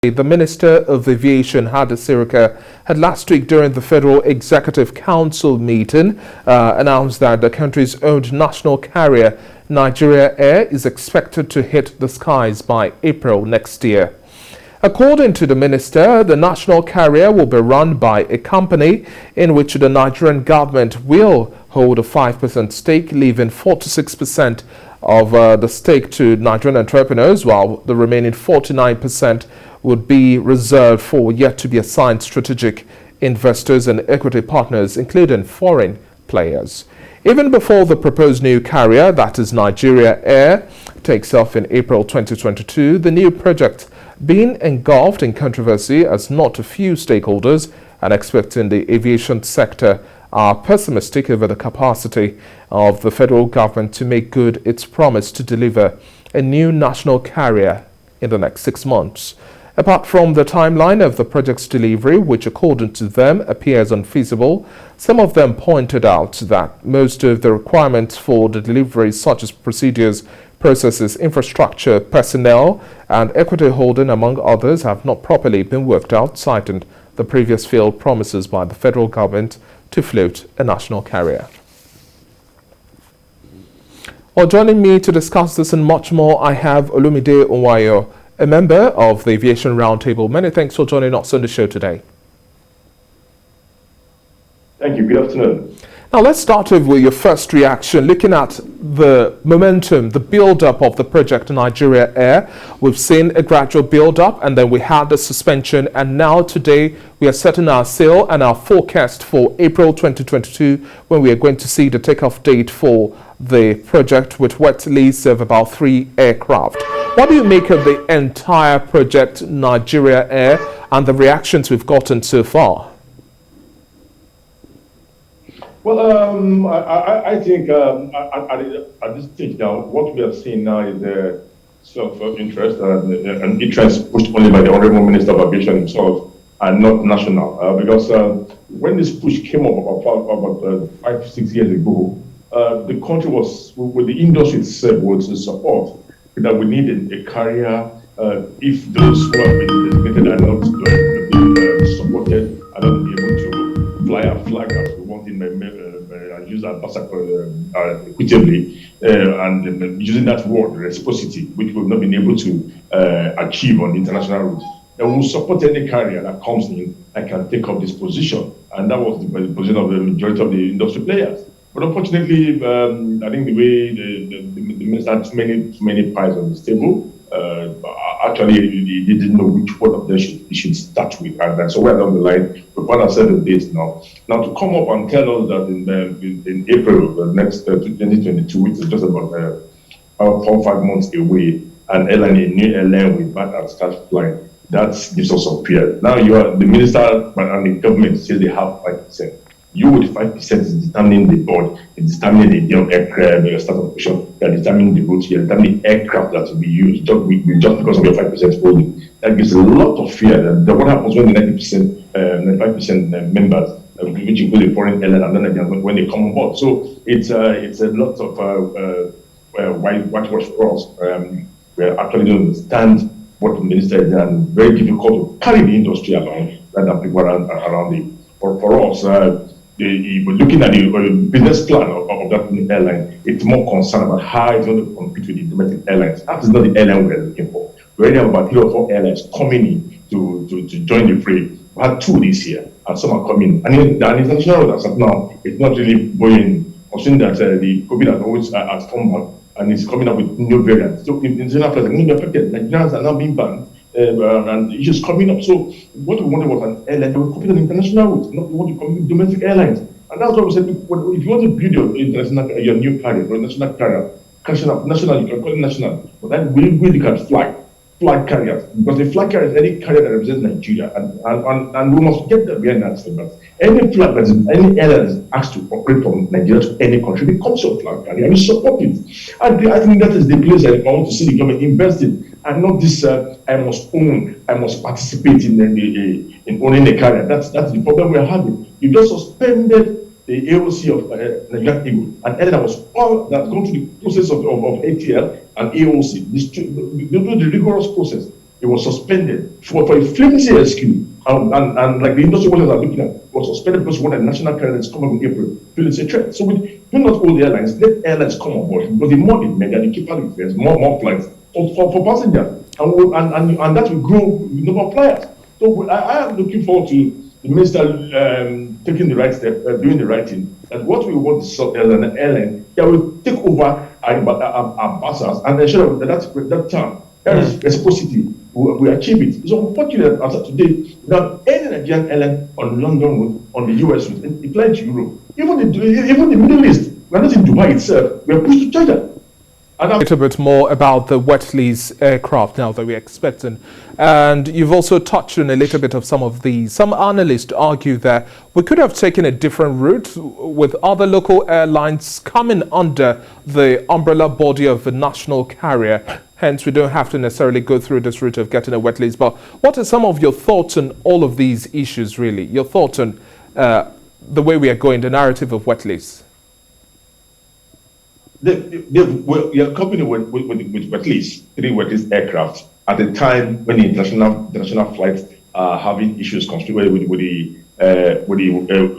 The Minister of Aviation, Hadi Sirika, had last week during the Federal Executive Council meeting announced that the country's owned national carrier, Nigeria Air, is expected to hit the skies by April next year. According to the minister, the national carrier will be run by a company in which the Nigerian government will hold a 5% stake, leaving 46% of the stake to Nigerian entrepreneurs, while the remaining 49% would be reserved for yet to be assigned strategic investors and equity partners, including foreign players. Even before the proposed new carrier, that is Nigeria Air, takes off in April 2022, the new project being engulfed in controversy as not a few stakeholders and experts in the aviation sector are pessimistic over the capacity of the federal government to make good its promise to deliver a new national carrier in the next 6 months. Apart from the timeline of the project's delivery, which according to them appears unfeasible, some of them pointed out that most of the requirements for the delivery, such as procedures, processes, infrastructure, personnel, and equity holding, among others, have not properly been worked out, citing the previous failed promises by the federal government to float a national carrier. Well, joining me to discuss this and much more, I have Olumide Odunayo, a member of the Aviation Roundtable. Many thanks for joining us on the show today. Thank you. Good afternoon. Now, let's start off with your first reaction. Looking at the momentum, the build-up of the project Nigeria Air, we've seen a gradual build-up, and then we had the suspension, and now today we are setting our sail and our forecast for April 2022, when we are going to see the takeoff date for the project with wet lease of about 3 aircraft. What do you make of the entire project Nigeria Air and the reactions we've gotten so far? Well, I think at this stage now, what we are seeing now is a sort of interest and interest pushed only by the Honorable Minister of Aviation himself and not national. Because when this push came up about 5-6 years ago, the country was, with the industry itself, was to support that we needed a carrier if those who have been designated are not being supported and not be able to fly a flag as we want in and use our equitably and using that word reciprocity, which we've not been able to achieve on the international route. And we'll support any carrier that comes in and can take up this position. And that was the position of the majority of the industry players. But unfortunately, I think the way the minister had too many pies on the table, actually he didn't know which one of them he should start with. And so we're down the line, we found ourselves in this now. Now to come up and tell us that in April of the next 2022, which is just about 4 or 5 months away, a new airline with back and start flying, that gives us some fear. Now you are the minister and the government says they have 5%. You with 5% is determining the board, it's determining the aircraft, start of operation, you're determining the route, you're determining the aircraft that will be used just because of your 5% holding. That gives a lot of fear. That what happens when the 95% members, which include the foreign airline, and then again when they come on board. So it's a lot of whitewash for us. We're actually don't understand what the minister has done. Very difficult to carry the industry along rather than people around it. For us, looking at the business plan of that airline, it's more concerned about how it's going to compete with the domestic airlines. That is not the airline we're looking for. We already have about 3 or 4 airlines coming in to join the fray. We had 2 this year, and some are coming. And the international route as of now, it's not really going, considering that the COVID has always has come back and it's coming up with new variants. So in international flights are going to be affected. Nigerians are now being banned. And issues coming up. So what we wanted was an airline that would compete on international routes, not what you compete with domestic airlines. And that's why we said, if you want to build your new carrier, your national carrier, national, you can call it national, but then we look at flag carriers, because the flag carrier is any carrier that represents Nigeria, and we must get that behind that statement. Any flag that is, any airline is asked to operate from Nigeria to any country becomes your flag carrier, and you support it. And I think that is the place I want to see the government invest in, and not this I must participate in owning a carrier. That's the problem we're having. You just suspended the AOC of Nigerian Eagle, and that was all that's gone through the process of ATL and AOC. They do the rigorous process. it was suspended for a flimsy excuse. And like the industry workers are looking at, it was suspended because when the national carrier is coming in April, feel it's a threat. So we do not hold the airlines, let airlines come on board, because the more they make, the cheaper it is, more flights for passengers. And that will grow the number of flyers. So I am looking forward to the minister taking the right step, doing the right thing. And what we want is an airline that will take over our buses and ensure that time, that is reciprocity, we achieve it. It's unfortunate as of today that any Nigerian airline on London route, on the US route, including to Europe, even the Middle East, we're not in Dubai itself, we're pushed to China. A little bit more about the wet lease aircraft now that we're expecting. And you've also touched on a little bit of some of these. Some analysts argue that we could have taken a different route with other local airlines coming under the umbrella body of a national carrier. Hence, we don't have to necessarily go through this route of getting a wet lease. But what are some of your thoughts on all of these issues, really? Your thoughts on the way we are going, the narrative of wet lease? You're coping with at least 3 wet lease aircraft at a time when the international flights are having issues constantly with the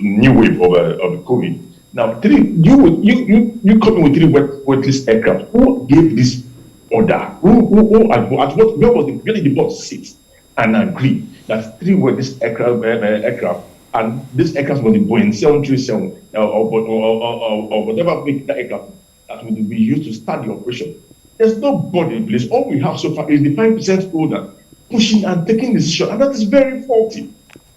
new wave of the COVID. Now, you coping with 3 wet lease aircraft. Who gave this order? Where was the board sit and agree that 3 wet lease aircraft, and this aircraft was the Boeing 737 or whatever make that aircraft that will be used to start the operation. There's nobody in place. All we have so far is the 5% holder pushing and taking decision, and that is very faulty.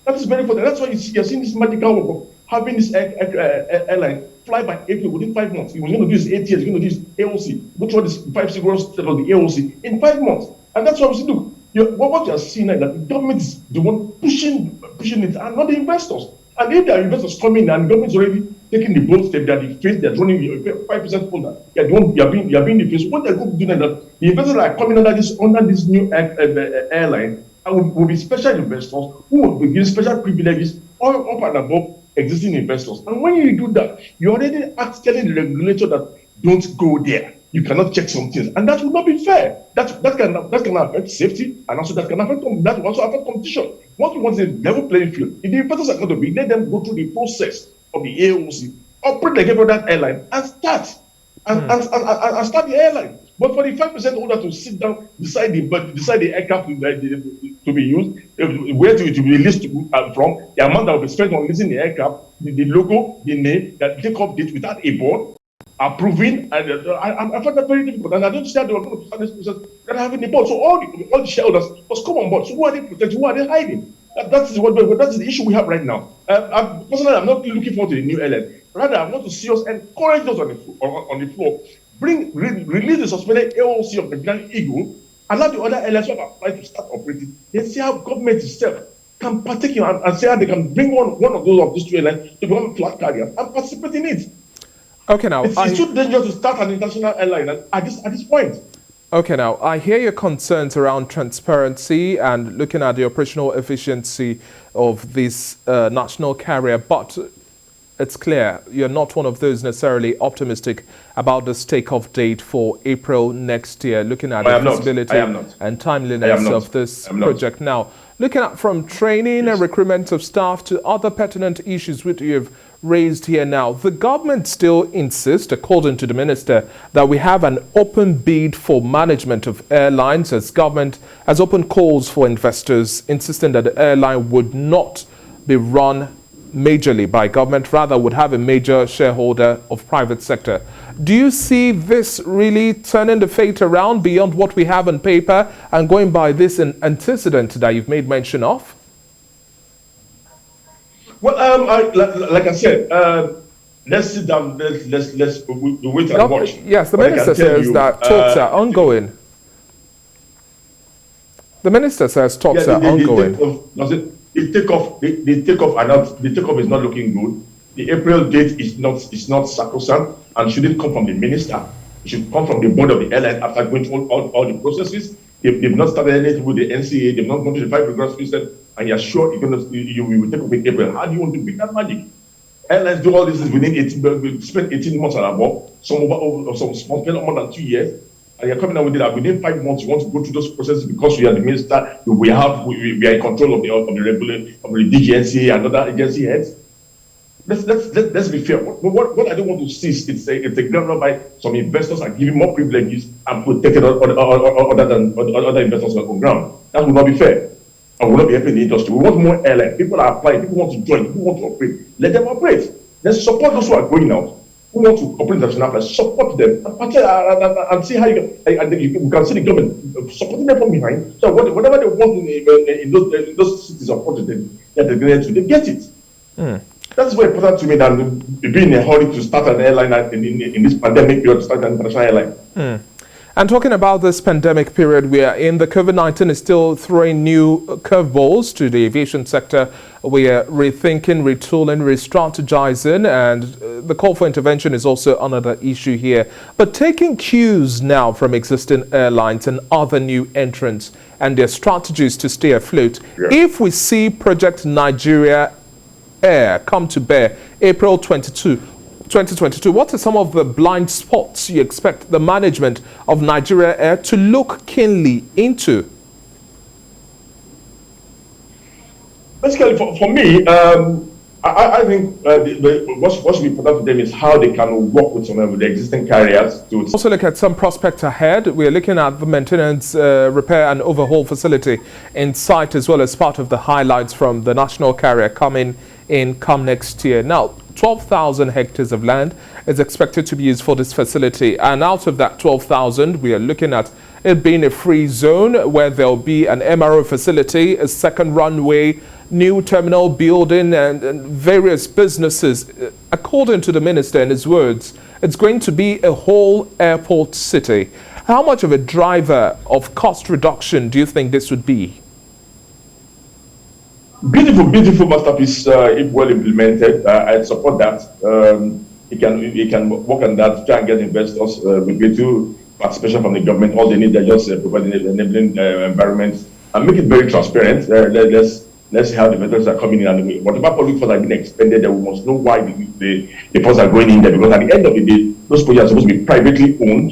That's why you're seeing this magical work of having this airline fly by April within 5 months. He was going to do his ATS, he's going to do his AOC, which one is 5 zeros of the AOC in 5 months. And that's what we do. What you're seeing now is that the government is the one pushing it, and not the investors. And if there are investors coming and the government is already taking the bold step that they're running 5% holder, you're being the face. What they're going to do now is that the investors that are coming under this new airline will be special investors who will be given special privileges all up and above existing investors. And when you do that, you're already telling the regulator that don't go there. You cannot check some things, and that will not be fair. That can affect safety, and also that can affect competition. What we want is a level playing field. If the investors are going to be, let them go through the process of the AOC, operate like every other airline, and start start the airline. But for the 5% holder to sit down, decide the aircraft to be used, where to be released from, the amount that will be spent on leasing the aircraft, the logo, the name, that take up date without a board, approving, and I find that very difficult. And I don't see how they were going to start this process without having the board. So all the shareholders must come on board. So who are they protecting? Who are they hiding? That's the issue we have right now. Personally, I'm not looking forward to the new airline. Rather, I want to see us encourage those on the floor. Release the suspended AOC of the Grand Eagle, allow the other airlines who have applied to start operating. Let's see how government itself can partake in and see how they can bring one of these 2 airlines to become flag carriers and participate in it. Okay, now it's too dangerous to start an international airline at this point. Okay, now I hear your concerns around transparency and looking at the operational efficiency of this national carrier, but it's clear you're not one of those necessarily optimistic about this takeoff date for April next year, looking at the feasibility and timeliness of this project. Now, looking at from training and recruitment of staff to other pertinent issues which you've raised here now, the government still insists, according to the minister, that we have an open bid for management of airlines, as government has opened calls for investors, insisting that the airline would not be run majorly by government, rather would have a major shareholder of private sector. Do you see this really turning the fate around beyond what we have on paper and going by this antecedent that you've made mention of? Well, like I said, let's sit down, let's wait and watch. Yes, the minister says that talks are ongoing. The minister says talks are ongoing. The takeoff is not looking good. The April date is not sacrosanct and shouldn't come from the minister. It should come from the board of the airline after going through all the processes. They've not started anything with the NCA. They've not gone to the 5 rigorous system, and you're sure you will take up in April. How do you want to make that magic? Airlines do all this within 18 months and above. Some spend more than 2 years. And you're coming out with it that within 5 months, you want to go through those processes because we are the minister, we are in control of the regulator, of the DGNC and other agency heads. Let's be fair. What I don't want to see is it's a ground by some investors are giving more privileges and protected other investors on ground. That would not be fair. And will not be helping the industry. We want more airlines. People are applying. People want to join. People want to operate. Let them operate. Let's support those who are going out. Who want to operate international flights. Support them and see how you can see the government supporting them from behind. So whatever they want in those cities of Portugal, they get it. That's very important to me than being in a hurry to start an airline in this pandemic period, to start an international airline. And talking about this pandemic period we are in, the COVID-19 is still throwing new curveballs to the aviation sector. We are rethinking, retooling, re-strategizing, and the call for intervention is also another issue here. But taking cues now from existing airlines and other new entrants and their strategies to stay afloat, if we see Project Nigeria Air come to bear April 2022, what are some of the blind spots you expect the management of Nigeria Air to look keenly into? Basically, for me, I think what should be important to them is how they can work with some of the existing carriers to also look at some prospects ahead. We're looking at the maintenance, repair and overhaul facility in sight, as well as part of the highlights from the national carrier coming in come next year. Now, 12,000 hectares of land is expected to be used for this facility, and out of that 12,000, we are looking at it being a free zone where there'll be an MRO facility, a second runway, new terminal building, and various businesses. According to the minister, in his words, it's going to be a whole airport city. How much of a driver of cost reduction do you think this would be? Beautiful masterpiece if well implemented. I support that. It can work on that, try and get investors with little participation from the government. All they need is just provide an enabling environment and make it very transparent. Let's see how the investors are coming in, and whatever public funds are being expended, we must know why the funds are going in there, because at the end of the day, those projects are supposed to be privately owned,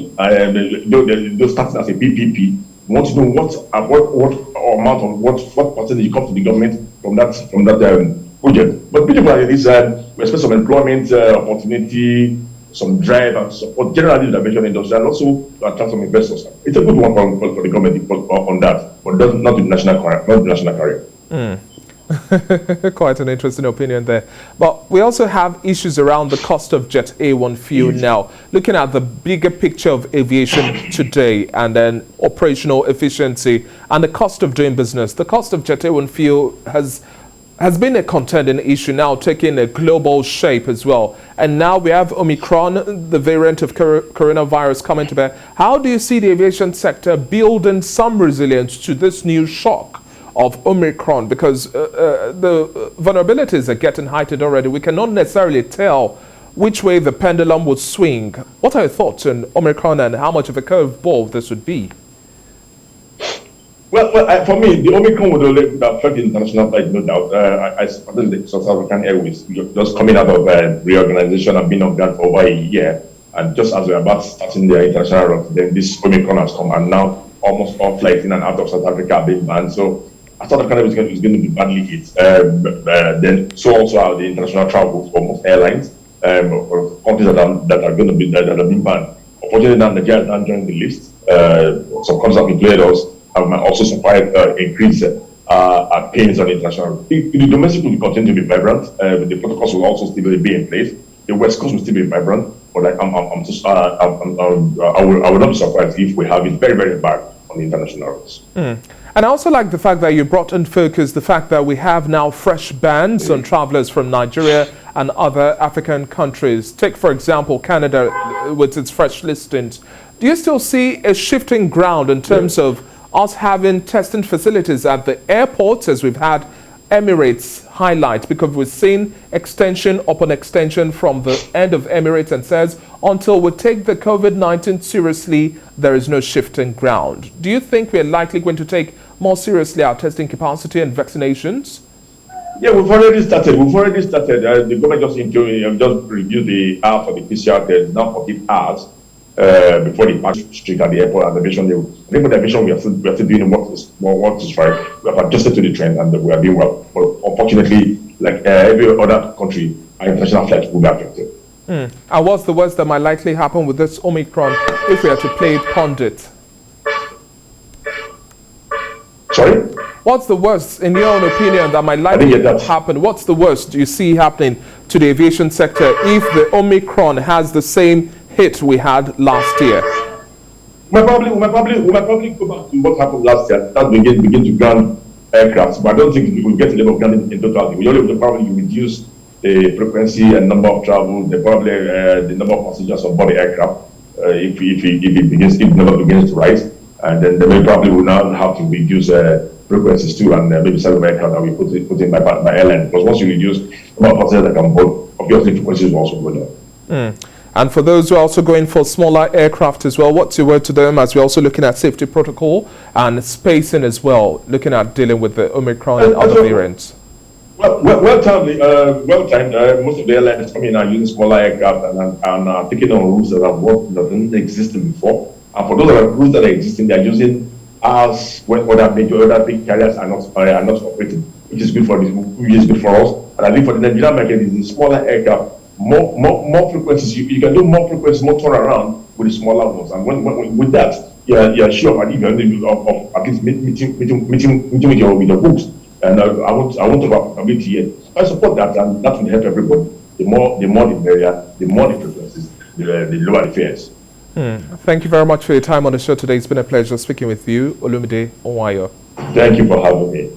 those starting as a PPP. We want to know what amount of what percentage comes to the government from that project. But beautiful at this, we expect some employment opportunity, some drive and support generally in the aviation industry, and also to attract some investors. It's a good one for the government on that, but not the national carrier. Quite an interesting opinion there. But we also have issues around the cost of Jet A1 fuel now. Looking at the bigger picture of aviation today, and then operational efficiency and the cost of doing business. The cost of Jet A1 fuel has been a contending issue, now taking a global shape as well. And now we have Omicron, the variant of coronavirus, coming to bear. How do you see the aviation sector building some resilience to this new shock of Omicron? Because the vulnerabilities are getting heightened already. We cannot necessarily tell which way the pendulum would swing. What are your thoughts on Omicron and how much of a curveball this would be? Well, for me, the Omicron would only affect the international flight, no doubt. I supported the South African Airways just coming out of reorganization and being on guard for over a year. And just as we're about starting their international route, then this Omicron has come, and now almost all flights in and out of South Africa are being banned. So South Africa is going to be badly hit. Then so also are the international travel for most airlines, or countries that are going to be that are being banned. Unfortunately, now Nigeria is not joining the list. Some countries have included us. Might also supply increase pains on the international. The domestic will continue to be vibrant. The protocols will also still be in place. The West Coast will still be vibrant. But I will not be surprised if we have it very, very bad on the international routes. And I also like the fact that you brought in focus the fact that we have now fresh bans on travelers from Nigeria and other African countries. Take, for example, Canada with its fresh listings. Do you still see a shifting ground in terms of us having testing facilities at the airports, as we've had Emirates highlight, because we've seen extension upon extension from the end of Emirates, and says until we take the COVID-19 seriously, there is no shifting ground. Do you think we're likely going to take more seriously our testing capacity and vaccinations? Yeah, we've already started. The government just reviewed the hours for the PCR test, now 48 hours. before they pass street at the airport and the aviation level. I think for the aviation, we are still doing what is right. We have adjusted to the trend and we are doing well. But unfortunately, like every other country, our international flights will be affected. And what's the worst that might likely happen with this Omicron if we are to play pundit? Sorry? What's the worst, in your own opinion, that might likely happen? What's the worst you see happening to the aviation sector if the Omicron has the same hit we had last year? We might probably go back to what happened last year. That begin to ground aircraft, but I don't think we will get the level of grounding in total. We only probably reduce the frequency and number of travel, the number of passengers on board the aircraft if the number begins to rise, and then we probably will now have to reduce frequencies too, and maybe some aircraft that we put in by airline, because once you reduce the number of passengers that can board, obviously frequencies will also go down. And for those who are also going for smaller aircraft as well, what's your word to them as we're also looking at safety protocol and spacing as well, looking at dealing with the Omicron and other variants? Well timed. Most of the airlines coming in are using smaller aircraft and are taking on routes that didn't exist before. And for those routes that are existing, they are using as when other big carriers are not operating, which is good for us. And I think for the Nigerian market, is the smaller aircraft. More frequencies, you can do more frequencies, more turnaround with the smaller ones, and with that, you're sure of at least meeting with your books. And I want to have profitability here. I support that, and that will help everybody. The more the merrier, the more the frequencies, the lower the fares. Thank you very much for your time on the show today. It's been a pleasure speaking with you, Olumide Odunayo. Thank you for having me.